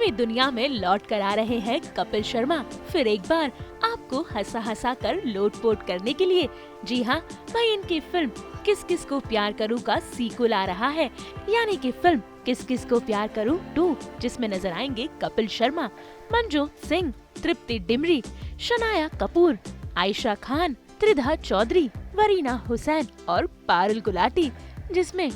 फिल्मी दुनिया में लौट कर आ रहे हैं कपिल शर्मा, फिर एक बार आपको हंसा हंसा कर लोटपोट करने के लिए। जी हाँ भाई, इनकी फिल्म किस किस को प्यार करूँ का सीक्वल आ रहा है, यानी कि फिल्म किस किस को प्यार करूँ 2, जिसमें नजर आएंगे कपिल शर्मा, मनजोत सिंह, तृप्ति डिमरी, शनाया कपूर, आयशा खान, त्रिधा चौधरी, वरीना हुसैन और पारुल गुलाटी, जिसमें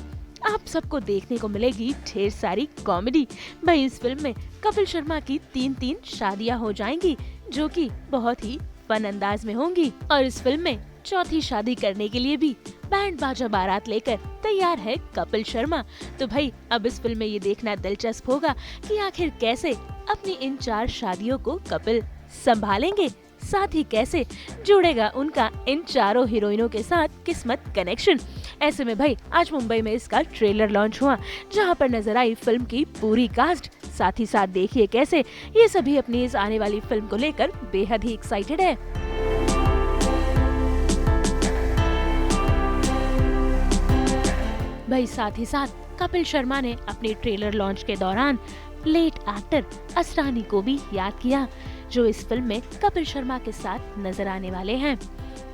आप सबको देखने को मिलेगी ढेर सारी कॉमेडी। भाई इस फिल्म में कपिल शर्मा की 3 शादियां हो जाएंगी, जो कि बहुत ही फन अंदाज में होंगी। और इस फिल्म में चौथी शादी करने के लिए भी बैंड बाजा बारात लेकर तैयार है कपिल शर्मा। तो भाई अब इस फिल्म में ये देखना दिलचस्प होगा कि आखिर कैसे अपनी इन 4 शादियों को कपिल संभालेंगे, साथ ही कैसे जुड़ेगा उनका इन चारों हीरोइनों के साथ किस्मत कनेक्शन। ऐसे में भाई आज मुंबई में इसका ट्रेलर लॉन्च हुआ, जहां पर नजर आई फिल्म की पूरी कास्ट। साथ ही साथ देखिए कैसे ये सभी अपनी इस आने वाली फिल्म को लेकर बेहद ही एक्साइटेड है। भाई साथ ही साथ कपिल शर्मा ने अपने ट्रेलर लॉन्च के दौरान लेट एक्टर असरानी को भी याद किया, जो इस फिल्म में कपिल शर्मा के साथ नजर आने वाले हैं।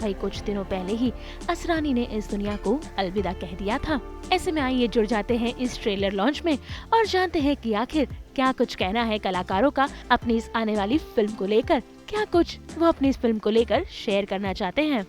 भाई कुछ दिनों पहले ही असरानी ने इस दुनिया को अलविदा कह दिया था। ऐसे में आइए जुड़ जाते हैं इस ट्रेलर लॉन्च में और जानते हैं कि आखिर क्या कुछ कहना है कलाकारों का अपनी इस आने वाली फिल्म को लेकर, क्या कुछ वो अपनी इस फिल्म को लेकर शेयर करना चाहते हैं।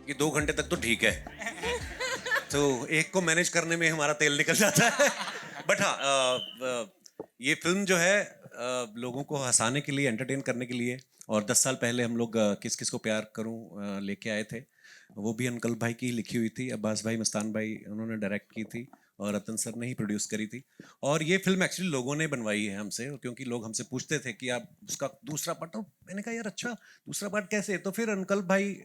कि 2 घंटे तक तो ठीक है, तो एक को मैनेज करने में हमारा तेल निकल जाता है। बट हाँ, ये फिल्म जो है लोगों को हंसाने के लिए, एंटरटेन करने के लिए, और 10 साल पहले हम लोग किस किस को प्यार करूं लेके आए थे। वो भी अंकल भाई की लिखी हुई थी, अब्बास भाई, मस्तान भाई उन्होंने डायरेक्ट की थी और रतन सर ने ही प्रोड्यूस करी थी। और ये फिल्म एक्चुअली लोगों ने बनवाई है हमसे, क्योंकि लोग हमसे पूछते थे कि आप उसका दूसरा पार्ट, तो मैंने कहा यार अच्छा दूसरा पार्ट कैसे, तो फिर अंकल भाई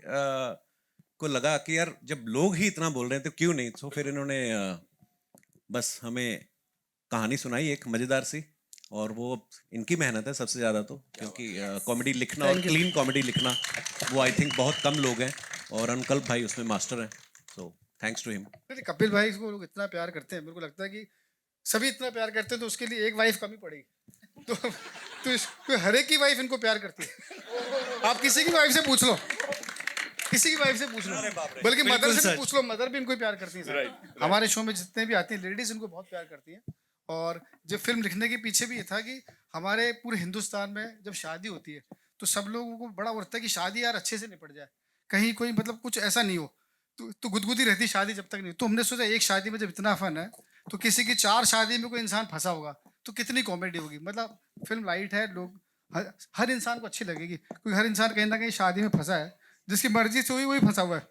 को लगा कि यार जब लोग ही इतना बोल रहे हैं तो क्यों नहीं, तो फिर इन्होंने बस हमें कहानी सुनाई एक मजेदार सी, और वो इनकी मेहनत है सबसे ज्यादा, तो क्योंकि कॉमेडी लिखना और क्लीन कॉमेडी लिखना वो आई थिंक बहुत कम लोग हैं, और अंकल भाई उसमें मास्टर हैं, so thanks to him. Kapil भाई को लोग इतना प्यार करते हैं, मेरे को लगता है कि सभी इतना प्यार करते हैं तो उसके लिए एक वाइफ कमी पड़ेगी। तो हर एक की वाइफ इनको प्यार करती है। आप किसी की वाइफ से पूछ लो, किसी की वाइफ से पूछ लो, बल्कि मदर से भी पूछ लो, मदर भी इनको प्यार करती है। हमारे शो में जितने भी आती हैं लेडीज इनको बहुत प्यार करती हैं। और जब फिल्म लिखने के पीछे भी ये था कि हमारे पूरे हिंदुस्तान में जब शादी होती है तो सब लोगों को बड़ा होता है कि शादी यार अच्छे से निपट जाए, कहीं कोई मतलब कुछ ऐसा नहीं हो, तो गुदगुदी रहती शादी जब तक नहीं। तो हमने सोचा एक शादी में जब इतना फन है तो किसी की 4 शादी में कोई इंसान फंसा होगा तो कितनी कॉमेडी होगी। मतलब फिल्म लाइट है, लोग हर इंसान को अच्छी लगेगी, क्योंकि हर इंसान कहीं ना कहीं शादी में फंसा है, जिसकी मर्जी से हुई वही फंसा हुआ है।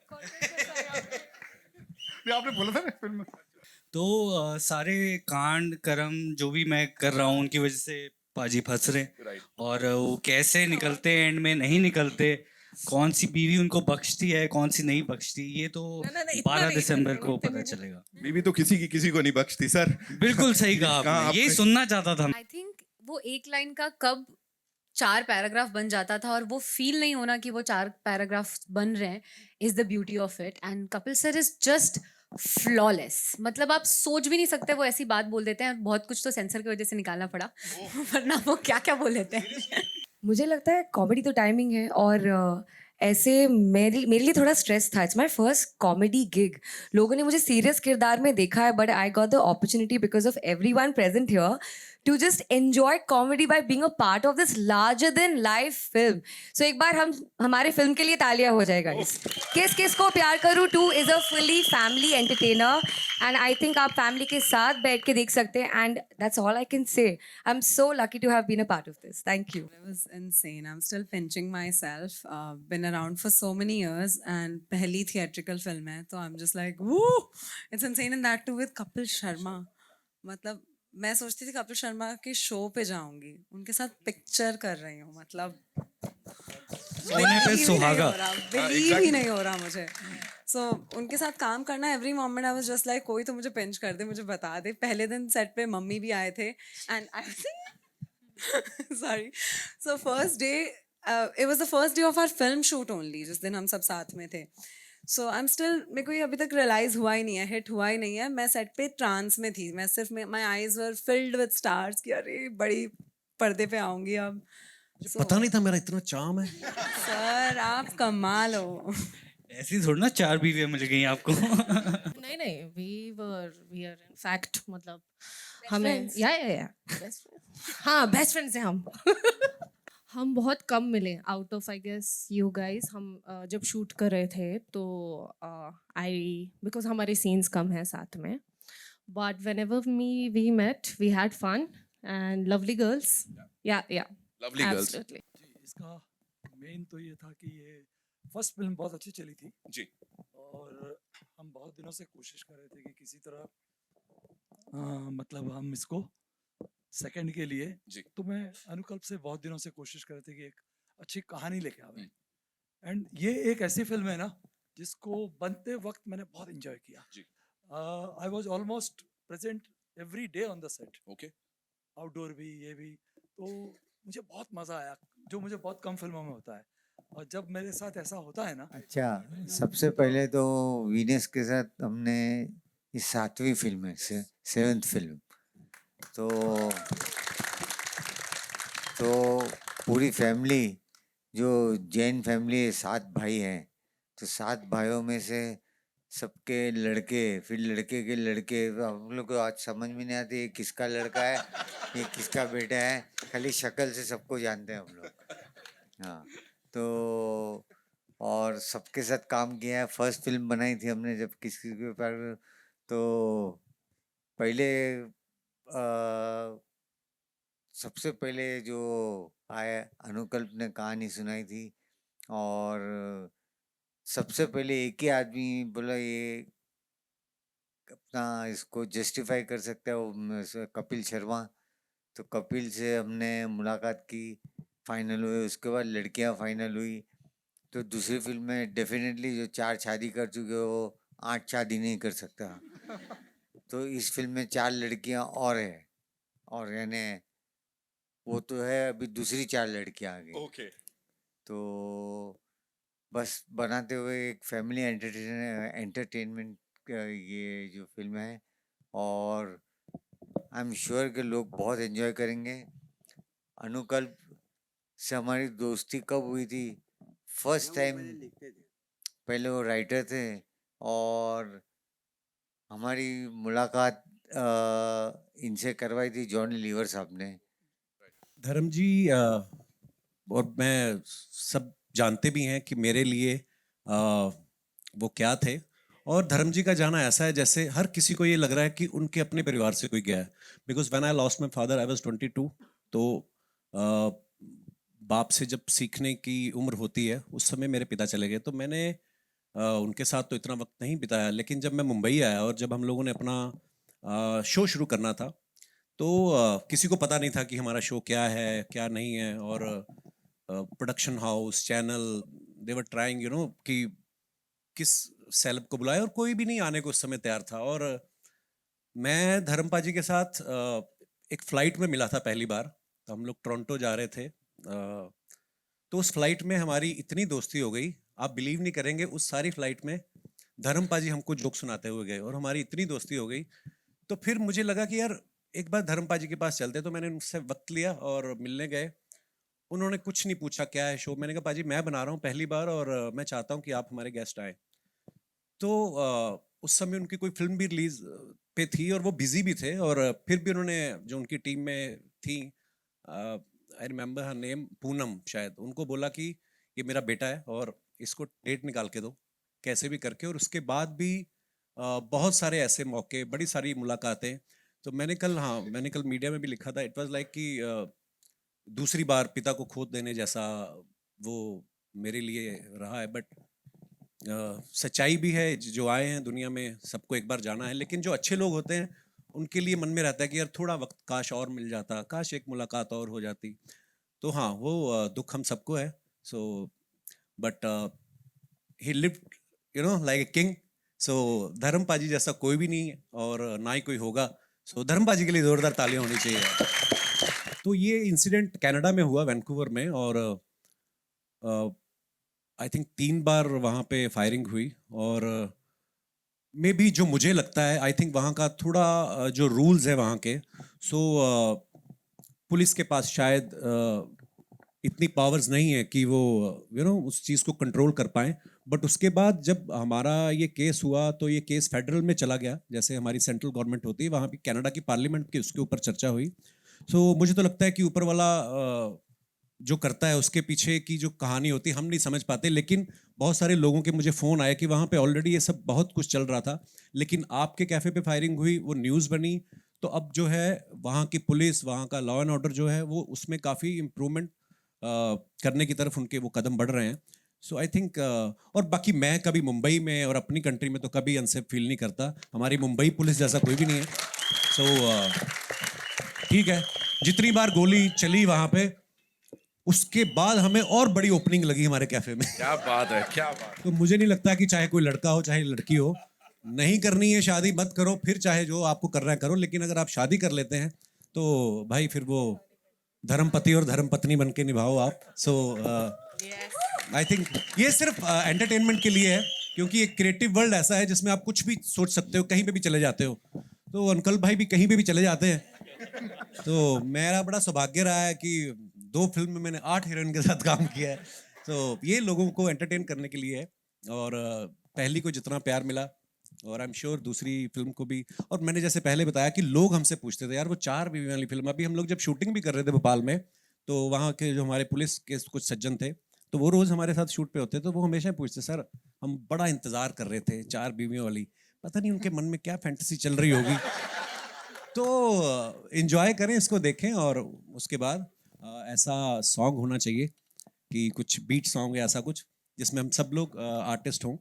ये आपने बोला था ना फिल्म में। तो सारे कांड कर्म जो भी मैं कर रहा हूँ उनकी वजह से पाजी फंस रहे, और वो कैसे निकलते एंड में नहीं निकलते, कौन सी बीवी उनको बख्शती है कौन सी नहीं बख्शती, ये तो 12 दिसंबर को पता चलेगा। बीवी तो किसी की किसी को नहीं बख्शती सर। बिल्कुल सही कहा आपने, यही सुनना चाहता था। आई थिंक वो एक लाइन का कब 4 पैराग्राफ बन जाता था और वो फील नहीं होना कि वो 4 पैराग्राफ बन रहे हैं is the beauty of it. And Kapil sir is just flawless. मतलब आप सोच भी नहीं सकते वो ऐसी बात बोल देते हैं. बहुत कुछ तो सेंसर की वजह से निकालना पड़ा वरना वो क्या क्या बोल देते हैं. मुझे लगता है कॉमेडी तो टाइमिंग है और ऐसे मेरे लिए थोड़ा स्ट्रेस था. It's my first comedy gig. लोगों ने मुझे सीरियस किरदार में देखा है but I got the opportunity because of everyone present here to just enjoy comedy by being a part of this larger than life film. So एक बार हमारे फिल्म के लिए तालियां हो जाएगा. किस किस को प्यार करूं 2 is a fully family entertainer and I think आप फैमिली के साथ बैठ के देख सकते हैं and that's all I can say. I am so lucky to have been a part of this. Thank you. It was insane. I'm still pinching myself. Been around for so many years and पहली theatrical film है तो I'm just like woo! It's insane and that too with Kapil Sharma. मतलब मैं सोचती थी कपिल शर्मा के show पे जाऊंगी, उनके साथ पिक्चर कर रही हूँ. मतलब सोने पे सुहागा. बिलीव ही नहीं हो रहा मुझे. सो उनके साथ काम करना every moment I was just like कोई तो मुझे पिंच कर दे, मुझे बता दे. पहले दिन सेट पे मम्मी भी आए थे and I sorry. So first day it was the first day of our film shoot only. जिस दिन हम सब साथ में थे. सो आई एम स्टिल, मेरे को ये अभी तक रियलाइज हुआ ही नहीं है, हिट हुआ ही नहीं है. मैं सेट पे ट्रांस में थी. मैं सिर्फ my eyes were filled with stars कि अरे बड़ी पर्दे पे आऊंगी अब. पता नहीं था मेरा इतना चार्म है. सर आप कमाल हो. ऐसी थोड़ी ना 4 बीवियां मिल गई आपको. नहीं नहीं वी आर इन फैक्ट मतलब हमें या हाँ बेस्ट फ्रेंड्स हैं हम. हम बहुत कम मिले out of I guess you guys. हम जब शूट कर रहे थे तो आई बिकॉज हमारे सीन्स कम हैं साथ में but whenever we met we had fun and lovely girls. Yeah lovely girls. इसका मेन तो ये था कि ये फर्स्ट फिल्म बहुत अच्छी चली थी जी. और हम बहुत दिनों से कोशिश कर रहे थे कि किसी तरह मतलब हम इसको सेकंड के लिए जी. तो मैं अनुकल्प से बहुत दिनों से कोशिश कर रहे थे कि एक अच्छी कहानी लेके आवे. एंड ये एक ऐसी फिल्म है ना जिसको बनते वक्त मैंने बहुत एंजॉय किया. जी. I was almost present every day on the set. Okay. Outdoor भी ये भी. तो मुझे बहुत मजा आया जो मुझे बहुत कम फिल्मों में होता है. और जब मेरे साथ ऐसा होता है ना. अच्छा, सबसे पहले तो वीनस के साथ हमने ये 7वीं फिल्म है, 7th फिल्म. तो पूरी फैमिली जो जैन फैमिली है 7 भाई हैं. तो 7 भाइयों में से सबके लड़के, फिर लड़के के लड़के. हम लोग को आज समझ में नहीं आती ये किसका लड़का है ये किसका बेटा है. खाली शक्ल से सबको जानते हैं हम लोग. हाँ. तो और सबके साथ काम किया है. फर्स्ट फिल्म बनाई थी हमने जब किसी के ऊपर. तो पहले सबसे पहले जो आया अनुकल्प ने कहानी सुनाई थी और सबसे पहले एक ही आदमी बोला ये अपना इसको जस्टिफाई कर सकता है वो कपिल शर्मा. तो कपिल से हमने मुलाकात की, फाइनल हुए. उसके बाद लड़कियां फाइनल हुई. तो दूसरी फिल्म में डेफिनेटली जो 4 शादी कर चुके हो 8 शादी नहीं कर सकता. तो इस फिल्म में 4 लड़कियां और है और यानी वो तो है अभी दूसरी 4 लड़कियां आ गई. ओके. तो बस बनाते हुए एक फैमिली एंटरटेनमेंट ये जो फिल्म है और आई एम श्योर कि लोग बहुत एंजॉय करेंगे. अनुकल्प से हमारी दोस्ती कब हुई थी? फर्स्ट टाइम पहले वो राइटर थे और हमारी मुलाकात इनसे करवाई थी जॉन लीवर साहब ने. धर्म जी और मैं सब जानते भी हैं कि मेरे लिए वो क्या थे. और धर्म जी का जाना ऐसा है जैसे हर किसी को ये लग रहा है कि उनके अपने परिवार से कोई गया है. Because when I lost my father I was 22. तो बाप से जब सीखने की उम्र होती है उस समय मेरे पिता चले गए. तो मैंने उनके साथ तो इतना वक्त नहीं बिताया. लेकिन जब मैं मुंबई आया और जब हम लोगों ने अपना शो शुरू करना था तो किसी को पता नहीं था कि हमारा शो क्या है क्या नहीं है. और production house channel they were trying you know कि किस सेलेब को बुलाए और कोई भी नहीं आने को उस समय तैयार था. और मैं धर्मपा जी के साथ एक फ़्लाइट में मिला था पहली बार. तो हम लोग टोरंटो जा रहे थे तो उस फ्लाइट में हमारी इतनी दोस्ती हो गई, आप बिलीव नहीं करेंगे, उस सारी फ्लाइट में धर्म पाजी हमको जोक सुनाते हुए गए और हमारी इतनी दोस्ती हो गई। तो फिर मुझे लगा कि यार एक बार धर्म पाजी के पास चलते, तो मैंने उनसे वक्त लिया और मिलने गए। उन्होंने कुछ नहीं पूछा क्या है शो, मैंने कहा पाजी मैं बना रहा हूँ पहली बार और मैं चाहता हूँ कि आप हमारे गेस्ट आए। तो उस समय उनकी कोई फिल्म भी रिलीज पे थी और वो बिजी भी थे, और फिर भी उन्होंने, जो उनकी टीम में थी, I remember her name, Poonam शायद, उनको बोला कि ये मेरा बेटा है और इसको डेट निकाल के दो कैसे भी करके। और उसके बाद भी बहुत सारे ऐसे मौके, बड़ी सारी मुलाकातें। तो मैंने कल मीडिया में भी लिखा था, इट वाज लाइक कि दूसरी बार पिता को खो देने जैसा वो मेरे लिए रहा है। बट सच्चाई भी है, जो आए हैं दुनिया में सबको एक बार जाना है, लेकिन जो अच्छे लोग होते हैं उनके लिए मन में रहता है कि यार थोड़ा वक्त काश और मिल जाता, काश एक मुलाकात और हो जाती। तो हाँ, वो दुख हम सबको है। So but he lived like a king. So Dharam Paaji जैसा कोई भी नहीं है और ना ही कोई होगा। सो धर्म पाजी के लिए जोरदार तालियां होनी चाहिए। तो ये इंसिडेंट कनाडा में हुआ, वैंकूवर में, और आई थिंक 3 बार वहाँ पे फायरिंग हुई। और मे बी जो मुझे लगता है, आई थिंक वहाँ का थोड़ा जो रूल्स है वहाँ के, सो पुलिस के पास शायद इतनी पावर्स नहीं है कि वो उस चीज़ को कंट्रोल कर पाए। बट उसके बाद जब हमारा ये केस हुआ तो ये केस फेडरल में चला गया, जैसे हमारी सेंट्रल गवर्नमेंट होती है, वहाँ भी कनाडा की पार्लियामेंट की उसके ऊपर चर्चा हुई। सो मुझे तो लगता है कि ऊपर वाला जो करता है उसके पीछे की जो कहानी होती है हम नहीं समझ पाते, लेकिन बहुत सारे लोगों के मुझे फ़ोन आए कि वहाँ पे ऑलरेडी ये सब बहुत कुछ चल रहा था, लेकिन आपके कैफ़े पे फायरिंग हुई, वो न्यूज़ बनी। तो अब जो है वहाँ की पुलिस, वहाँ का लॉ एंड ऑर्डर जो है वो उसमें काफ़ी इम्प्रूवमेंट करने की तरफ उनके वो कदम बढ़ रहे हैं। सो आई थिंक और बाकी मैं कभी मुंबई में और अपनी कंट्री में तो कभी अनसेफ फील नहीं करता। हमारी मुंबई पुलिस जैसा कोई भी नहीं है। सो ठीक है, जितनी बार गोली चली वहाँ पे, उसके बाद हमें और बड़ी ओपनिंग लगी हमारे कैफे में। क्या बात है, क्या बात। तो मुझे नहीं लगता कि चाहे कोई लड़का हो चाहे लड़की हो, नहीं करनी है शादी मत करो, फिर चाहे जो आपको करना है करो, लेकिन अगर आप शादी कर लेते हैं तो भाई फिर वो धर्मपति और धर्मपत्नी बन के निभाओ आप। सो आई थिंक ये सिर्फ एंटरटेनमेंट के लिए है, क्योंकि एक क्रिएटिव वर्ल्ड ऐसा है जिसमें आप कुछ भी सोच सकते हो, कहीं पे भी चले जाते हो। तो अंकल भाई भी कहीं पे भी चले जाते हैं। तो मेरा बड़ा सौभाग्य रहा है कि 2 फिल्म में मैंने 8 हीरोइन के साथ काम किया है। तो ये लोगों को एंटरटेन करने के लिए है, और पहली को जितना प्यार मिला, और आई एम श्योर दूसरी फिल्म को भी। और मैंने जैसे पहले बताया कि लोग हमसे पूछते थे यार वो 4 बीवी वाली फिल्म, अभी हम लोग जब शूटिंग भी कर रहे थे भोपाल में, तो वहाँ के जो हमारे पुलिस के कुछ सज्जन थे, तो वो रोज़ हमारे साथ शूट पे होते, तो वो हमेशा पूछते, सर हम बड़ा इंतज़ार कर रहे थे 4 बीवियों वाली, पता नहीं उनके मन में क्या फैंटेसी चल रही होगी। तो एंजॉय करें, इसको देखें, और उसके बाद ऐसा सॉन्ग होना चाहिए कि कुछ बीट सॉन्ग या ऐसा कुछ जिसमें हम सब लोग आर्टिस्ट हों।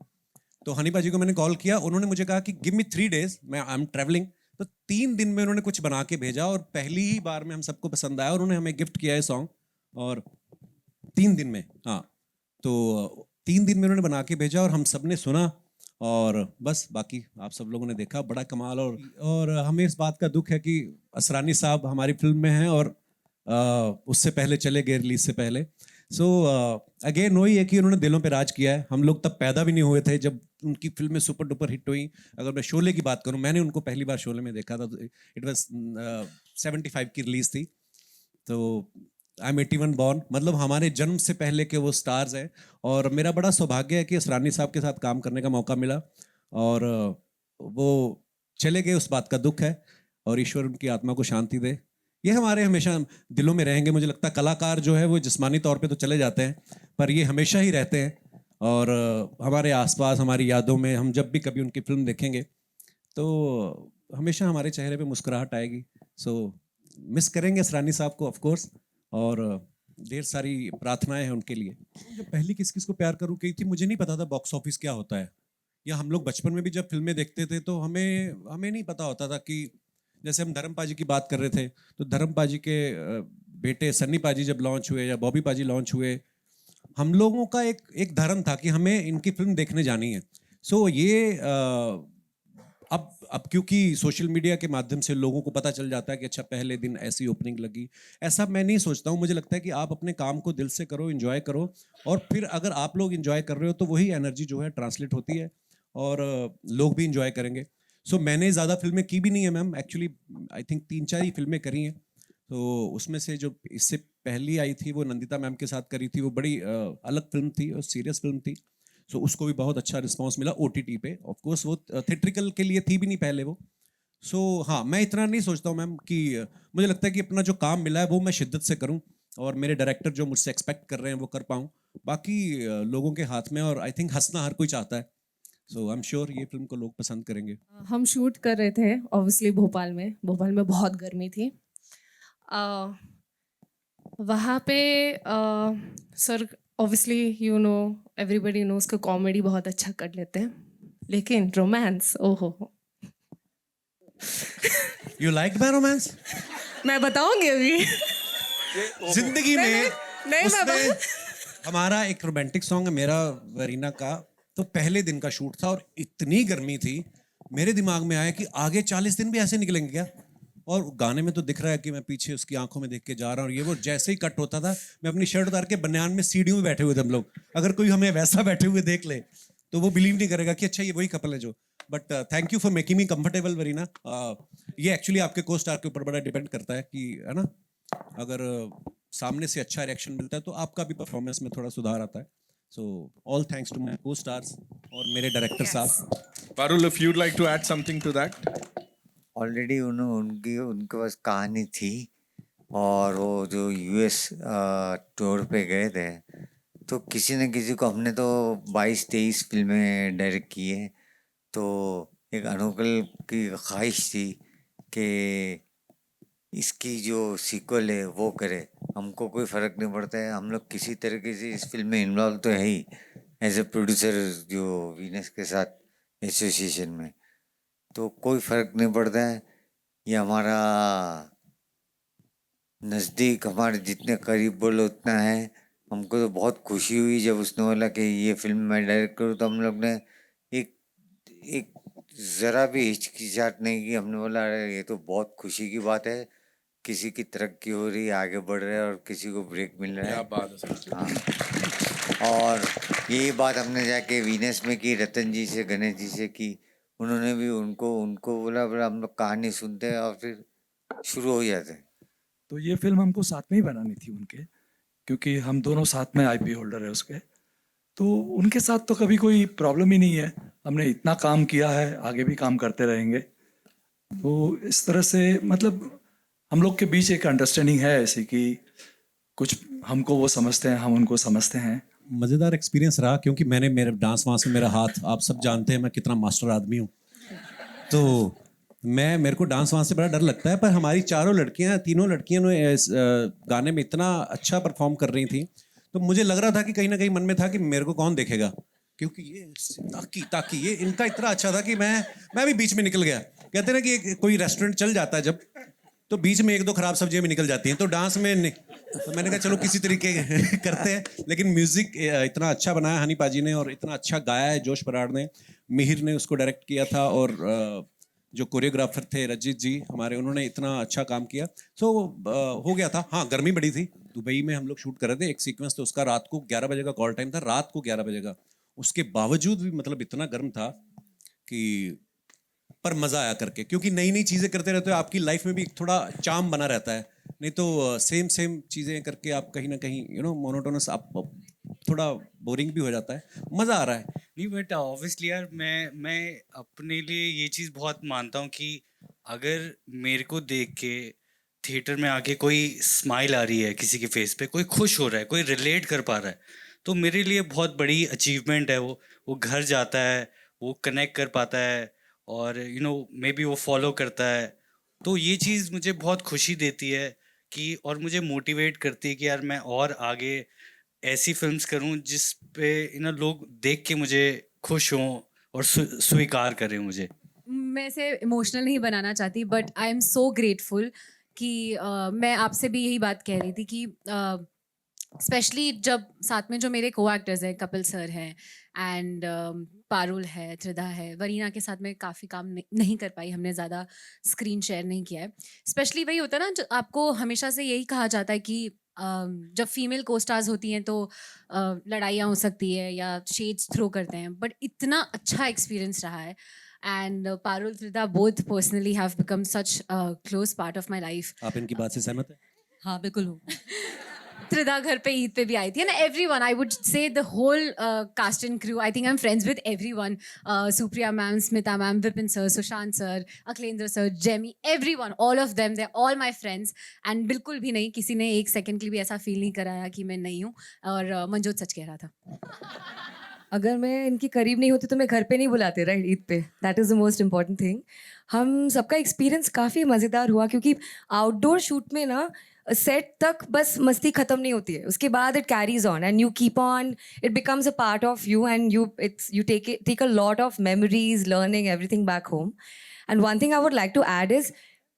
तो हनी पाजी को मैंने कॉल किया, उन्होंने मुझे कहा कि गिव मी 3 डेज, मैं आई एम ट्रैवलिंग। तो 3 दिन में उन्होंने कुछ बना के भेजा, और पहली ही बार में हम सबको पसंद आया, और उन्होंने हमें गिफ्ट किया है सॉन्ग। और 3 दिन में, हाँ, तो 3 दिन में उन्होंने बना के भेजा और हम सब ने सुना, और बस बाकी आप सब लोगों ने देखा, बड़ा कमाल। और हमें इस बात का दुख है कि असरानी साहब हमारी फिल्म में हैं और उससे पहले चले गए रिलीज से पहले। सो अगेन वही है कि उन्होंने दिलों पे राज किया है। हम लोग तब पैदा भी नहीं हुए थे जब उनकी फिल्में सुपर डुपर हिट हुई। अगर मैं शोले की बात करूं, मैंने उनको पहली बार शोले में देखा था, इट वाज 75 की रिलीज थी। तो आई एम 81 बॉर्न, मतलब हमारे जन्म से पहले के वो स्टार्स हैं। और मेरा बड़ा सौभाग्य है कि असरानी साहब के साथ काम करने का मौका मिला, और वो चले गए, उस बात का दुख है, और ईश्वर उनकी आत्मा को शांति दे। ये हमारे हमेशा दिलों में रहेंगे। मुझे लगता है कलाकार जो है वो जिस्मानी तौर पे तो चले जाते हैं, पर ये हमेशा ही रहते हैं, और हमारे आसपास, हमारी यादों में। हम जब भी कभी उनकी फिल्म देखेंगे तो हमेशा हमारे चेहरे पे मुस्कुराहट आएगी। सो मिस करेंगे असरानी साहब को ऑफ कोर्स, और ढेर सारी प्रार्थनाएं हैं उनके लिए। जब पहली किस किस को प्यार करूं कही थी, मुझे नहीं पता था बॉक्स ऑफिस क्या होता है, या हम लोग बचपन में भी जब फिल्में देखते थे तो हमें नहीं पता होता था कि, जैसे हम धर्म पाजी की बात कर रहे थे, तो धर्म पाजी के बेटे सन्नी पाजी जब लॉन्च हुए या बॉबी पाजी लॉन्च हुए, हम लोगों का एक धर्म था कि हमें इनकी फिल्म देखने जानी है। सो ये अब क्योंकि सोशल मीडिया के माध्यम से लोगों को पता चल जाता है कि अच्छा पहले दिन ऐसी ओपनिंग लगी, ऐसा मैं नहीं सोचता हूँ। मुझे लगता है कि आप अपने काम को दिल से करो, एंजॉय करो, और फिर अगर आप लोग एंजॉय कर रहे हो तो वही एनर्जी जो है ट्रांसलेट होती है, और लोग भी एंजॉय करेंगे। सो मैंने ज़्यादा फिल्में की भी नहीं है मैम, एक्चुअली आई थिंक 3-4 ही फिल्में करी हैं। तो उसमें से जो इससे पहली आई थी वो नंदिता मैम के साथ करी थी, वो बड़ी अलग फिल्म थी और सीरियस फिल्म थी। सो उसको भी बहुत अच्छा रिस्पांस मिला OTT पे। ऑफ कोर्स वो थिएट्रिकल के लिए थी भी नहीं पहले वो। सो हाँ, मैं इतना नहीं सोचता हूँ मैम कि मुझे लगता है कि अपना जो काम मिला है वो मैं शिद्दत से करूँ, और मेरे डायरेक्टर जो मुझसे एक्सपेक्ट कर रहे हैं वो कर पाऊँ। बाकी लोगों के हाथ में, और आई थिंक हंसना हर कोई चाहता है। सो आई एम श्योर ये फिल्म को लोग पसंद करेंगे। हम शूट कर रहे थे ऑब्वियसली भोपाल में बहुत गर्मी थी। वहाँ पे sir obviously you know everybody knows कि कॉमेडी बहुत अच्छा कर लेते हैं, लेकिन रोमांस ओहो यू लाइक माय रोमांस? मैं बताऊंगी अभी। जिंदगी में नहीं उसने हमारा एक रोमांटिक सॉन्ग है मेरा वरीना का, तो पहले दिन का शूट था और इतनी गर्मी थी, मेरे दिमाग में आया कि आगे 40 दिन भी ऐसे निकलेंगे क्या। और गाने में तो दिख रहा है कि मैं पीछे उसकी आंखों में देख के जा रहा हूँ, और ये वो जैसे ही कट होता था मैं अपनी शर्ट उतार के बनियान में सीढ़ियों में बैठे हुए थे हम लोग। अगर कोई हमें वैसा बैठे हुए देख ले तो वो बिलीव नहीं करेगा कि अच्छा ये वही कपल है जो। But thank you for making me comfortable Varina. ये एक्चुअली आपके को स्टार के ऊपर बड़ा डिपेंड करता है कि है ना, अगर सामने से अच्छा रिएक्शन मिलता है तो आपका भी परफॉर्मेंस में थोड़ा सुधार आता है। So all thanks to my co-stars और मेरे डायरेक्टर साहब। Parul, if you'd like to add something to that. Already उनके पास कहानी थी, और वो जो US टूर पे गए थे, तो किसी न किसी को हमने तो 22-23 फिल्में डायरेक्ट की है। तो एक अनुकल की ख्वाहिश थी कि इसकी जो सीक्वल है वो करे। हमको कोई फ़र्क नहीं पड़ता है, हम लोग किसी तरीके से इस फिल्म में इन्वॉल्व तो है ही एज ए प्रोड्यूसर, जो वीनस के साथ एसोसिएशन में, तो कोई फ़र्क नहीं पड़ता है। ये हमारा नज़दीक, हमारे जितने करीब बोलो उतना है। हमको तो बहुत खुशी हुई जब उसने बोला कि ये फिल्म मैं डायरेक्ट करूँ, तो हम लोग ने एक ज़रा भी हिचकिचाहट नहीं की। हमने बोला अरे ये तो बहुत खुशी की बात है, किसी की तरक्की हो रही है, आगे बढ़ रहा है, और किसी को ब्रेक मिल रहा है। क्या बात है सर। हाँ, और यही बात हमने जाके वीनस में की, रतन जी से, गणेश जी से की। उन्होंने भी उनको बोला हम लोग कहानी सुनते हैं और फिर शुरू हो जाते हैं। तो ये फिल्म हमको साथ में ही बनानी थी उनके, क्योंकि हम दोनों साथ में IP होल्डर है उसके। तो उनके साथ तो कभी कोई प्रॉब्लम ही नहीं है, हमने इतना काम किया है, आगे भी काम करते रहेंगे। तो इस तरह से मतलब हम लोग के बीच एक अंडरस्टैंडिंग है ऐसी कि कुछ हमको वो समझते हैं, हम उनको समझते हैं। मज़ेदार एक्सपीरियंस रहा, क्योंकि मैंने मेरे डांस वांस में मेरा हाथ, आप सब जानते हैं मैं कितना मास्टर आदमी हूँ, तो मेरे को डांस वांस से बड़ा डर लगता है। पर हमारी तीनों लड़कियां ने गाने में इतना अच्छा परफॉर्म कर रही थी, तो मुझे लग रहा था कि कहीं ना कहीं मन में था कि मेरे को कौन देखेगा, क्योंकि ये ताकि ये इनका इतना अच्छा था कि मैं भी बीच में निकल गया। कहते हैं ना कि कोई रेस्टोरेंट चल जाता है जब, तो बीच में 1-2 खराब सब्जियां भी निकल जाती हैं, तो डांस में तो मैंने कहा चलो किसी तरीके करते हैं। लेकिन म्यूजिक इतना अच्छा बनाया हनी पाजी ने, और इतना अच्छा गाया है जोश बराड़ ने, मिहिर ने उसको डायरेक्ट किया था, और जो कोरियोग्राफर थे रजित जी हमारे, उन्होंने इतना अच्छा काम किया। सो हो गया था। हाँ, गर्मी बड़ी थी। दुबई में हम लोग शूट कर रहे थे, एक सीक्वेंस तो उसका रात को 11 बजे का कॉल टाइम था, रात को 11 बजे का। उसके बावजूद भी मतलब इतना गर्म था कि, पर मज़ा आया करके, क्योंकि नई नई चीज़ें करते रहते हो, आपकी लाइफ में भी एक थोड़ा चार्म बना रहता है। नहीं तो सेम चीज़ें करके आप कहीं ना कहीं मोनोटोनस, आप थोड़ा बोरिंग भी हो जाता है। मज़ा आ रहा है। नहीं बट ऑब्वियसली यार मैं अपने लिए ये चीज़ बहुत मानता हूँ कि अगर मेरे को देख के थिएटर में आके कोई स्माइल आ रही है किसी के फेस पे, कोई खुश हो रहा है, कोई रिलेट कर पा रहा है, तो मेरे लिए बहुत बड़ी अचीवमेंट है। वो घर जाता है, वो कनेक्ट कर पाता है, और मे बी वो फॉलो करता है। तो ये चीज़ मुझे बहुत खुशी देती है कि, और मुझे मोटिवेट करती है कि यार मैं और आगे ऐसी फिल्म्स करूं जिस पे लोग देख के मुझे खुश हों और स्वीकार करें मुझे। मैं इसे इमोशनल नहीं बनाना चाहती, but I am so grateful कि मैं आपसे भी यही बात कह रही थी कि स्पेशली जब साथ में जो मेरे को एक्टर्स हैं, कपिल सर हैं, एंड पारुल है, त्रिधा है, वरीना के साथ मैं काफ़ी काम नहीं कर पाई, हमने ज़्यादा स्क्रीन शेयर नहीं किया है। स्पेशली वही होता है ना, जो आपको हमेशा से यही कहा जाता है कि जब फीमेल को स्टार्स होती हैं तो लड़ाइयाँ हो सकती है या शेड्स थ्रो करते हैं, बट इतना अच्छा एक्सपीरियंस रहा है। And Parul, Tridha both personally have become such close part of my life. आप इनकी बात से सहमत हैं? हाँ बिल्कुल हूँ। त्रिधा घर पे ईद पे भी आई थी, and everyone, I would say the whole cast and crew, I think I am friends with everyone, Supriya ma'am, Smita ma'am, Vipin sir, Sushant sir, Akhilendra sir, Jamie, everyone, all of them, they all my friends. And बिल्कुल भी नहीं, किसी ने एक second के लिए भी ऐसा फील नहीं कराया कि मैं नहीं हूँ, और मंजोत सच कह रहा था। अगर मैं इनकी करीब नहीं होती तो मैं घर पे नहीं बुलाते, राइट, ईद पे। That is the most important thing. हम सबका एक्सपीरियंस काफ़ी मज़ेदार हुआ, क्योंकि आउटडोर शूट में ना सेट तक बस मस्ती ख़त्म नहीं होती है, उसके बाद it carries on and you keep on, it becomes a part of you and you take a lot of memories, learning everything back home. And one thing I would like to add is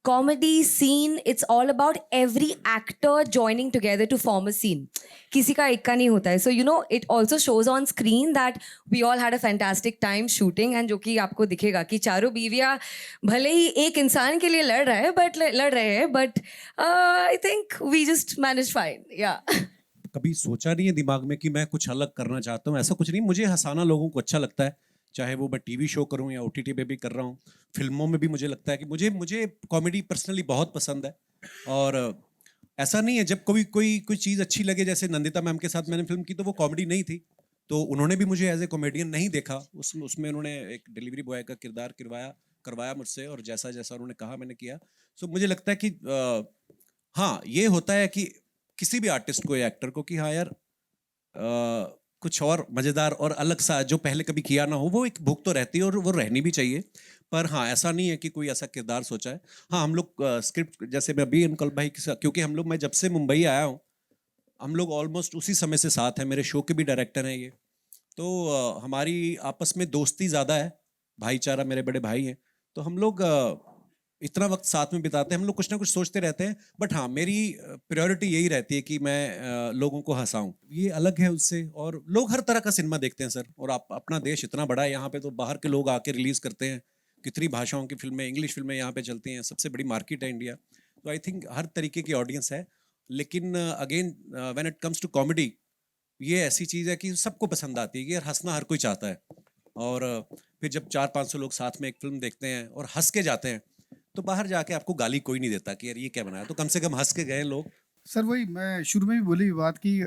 comedy scene, it's all about every actor joining together to form a scene. किसी का एक का नहीं होता है. So you know, it also shows on screen that we all had a fantastic time shooting, and जो कि आपको दिखेगा कि चारों बीवियाँ भले ही एक इंसान के लिए लड़ रहे हैं, but I think we just managed fine. Yeah. कभी सोचा नहीं है दिमाग में कि मैं कुछ अलग करना चाहता हूँ, ऐसा कुछ नहीं। मुझे हंसाना लोगों को अच्छा लगता है, चाहे वो मैं टीवी शो करूं या ओटीटी पे भी कर रहा हूं, फिल्मों में भी मुझे लगता है कि मुझे कॉमेडी पर्सनली बहुत पसंद है। और ऐसा नहीं है, जब कोई चीज़ अच्छी लगे, जैसे नंदिता मैम के साथ मैंने फिल्म की तो वो कॉमेडी नहीं थी, तो उन्होंने भी मुझे एज ए कॉमेडियन नहीं देखा, उसमें उन्होंने एक डिलीवरी बॉय का किरदार करवाया मुझसे, और जैसा जैसा उन्होंने कहा मैंने किया। सो मुझे लगता है कि हाँ, ये होता है कि किसी भी आर्टिस्ट को या एक्टर को कि हाँ यार कुछ और मज़ेदार और अलग सा जो पहले कभी किया ना हो, वो एक भूख तो रहती है और वो रहनी भी चाहिए। पर हाँ, ऐसा नहीं है कि कोई ऐसा किरदार सोचा है। हाँ, हम लोग स्क्रिप्ट, जैसे मैं अभी अंकल भाई के साथ, क्योंकि मैं जब से मुंबई आया हूँ, हम लोग ऑलमोस्ट उसी समय से साथ हैं, मेरे शो के भी डायरेक्टर हैं ये, तो हमारी आपस में दोस्ती ज़्यादा है, भाईचारा, मेरे बड़े भाई हैं, तो हम लोग इतना वक्त साथ में बिताते हैं, हम लोग कुछ ना कुछ सोचते रहते हैं। बट हाँ, मेरी प्रायोरिटी यही रहती है कि मैं लोगों को हंसाऊं, ये अलग है उससे। और लोग हर तरह का सिनेमा देखते हैं सर, और अपना देश इतना बड़ा है, यहाँ पे तो बाहर के लोग आके रिलीज़ करते हैं, कितनी भाषाओं की फिल्में, इंग्लिश फिल्में यहाँ पे चलती हैं, सबसे बड़ी मार्केट है इंडिया, तो आई थिंक हर तरीके की ऑडियंस है। लेकिन again when it comes to comedy, ये ऐसी चीज़ है कि सबको पसंद आती है कि यार हंसना हर कोई चाहता है। और फिर जब 400-500 लोग साथ में एक फिल्म देखते हैं और हंस के जाते हैं, तो बाहर जाके आपको गाली कोई नहीं देता कि यार ये क्या बनाया, तो कम से कम हंस के गए लोग। सर वही मैं शुरू में भी बोली बात की,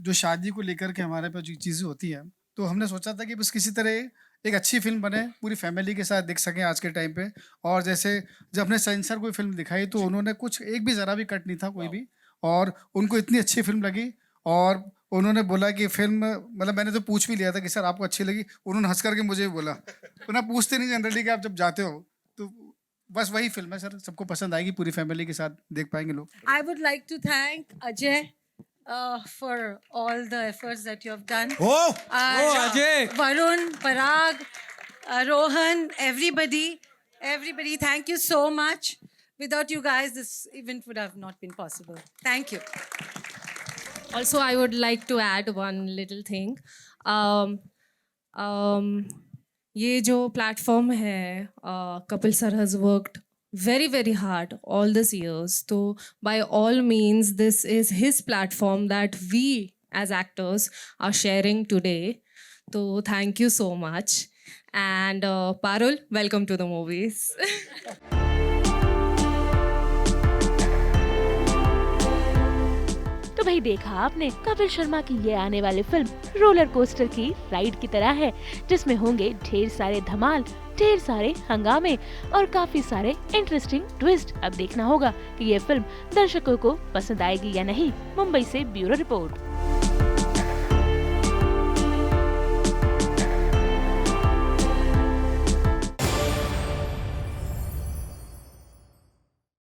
जो शादी को लेकर के हमारे पास जो चीज़ें होती हैं, तो हमने सोचा था कि बस किसी तरह एक अच्छी फिल्म बने, पूरी फैमिली के साथ देख सकें आज के टाइम पे। और जैसे जब हमने सेंसर कोई फिल्म दिखाई तो उन्होंने कुछ एक भी ज़रा भी कट नहीं था कोई भी, और उनको इतनी अच्छी फिल्म लगी, और उन्होंने बोला कि फिल्म, मतलब मैंने तो पूछ भी लिया था कि सर आपको अच्छी लगी, उन्होंने हंस करके मुझे बोला, उन्हें पूछते नहीं जनरली कि आप जब जाते हो, तो बस वही फिल्म है सर, सबको पसंद आएगी, पूरी फैमिली के साथ देख पाएंगे लोग। I would like to thank Ajay for all the efforts that you have done. Oh, Ajay! Varun, Parag, Rohan, everybody, thank you so much. Without you guys, this event would have not been possible. Thank you. Also, I would like to add one little thing. ये जो platform है, Kapil sir has worked very very hard all these years, so by all means this is his platform that we as actors are sharing today, so thank you so much. And Parul, welcome to the movies. तो भाई देखा आपने, कपिल शर्मा की ये आने वाली film roller coaster की ride की तरह है, जिसमें होंगे ढेर सारे धमाल, ढेर सारे हंगामे और काफी सारे इंटरेस्टिंग ट्विस्ट। अब देखना होगा कि ये फिल्म दर्शकों को पसंद आएगी या नहीं। मुंबई से ब्यूरो रिपोर्ट।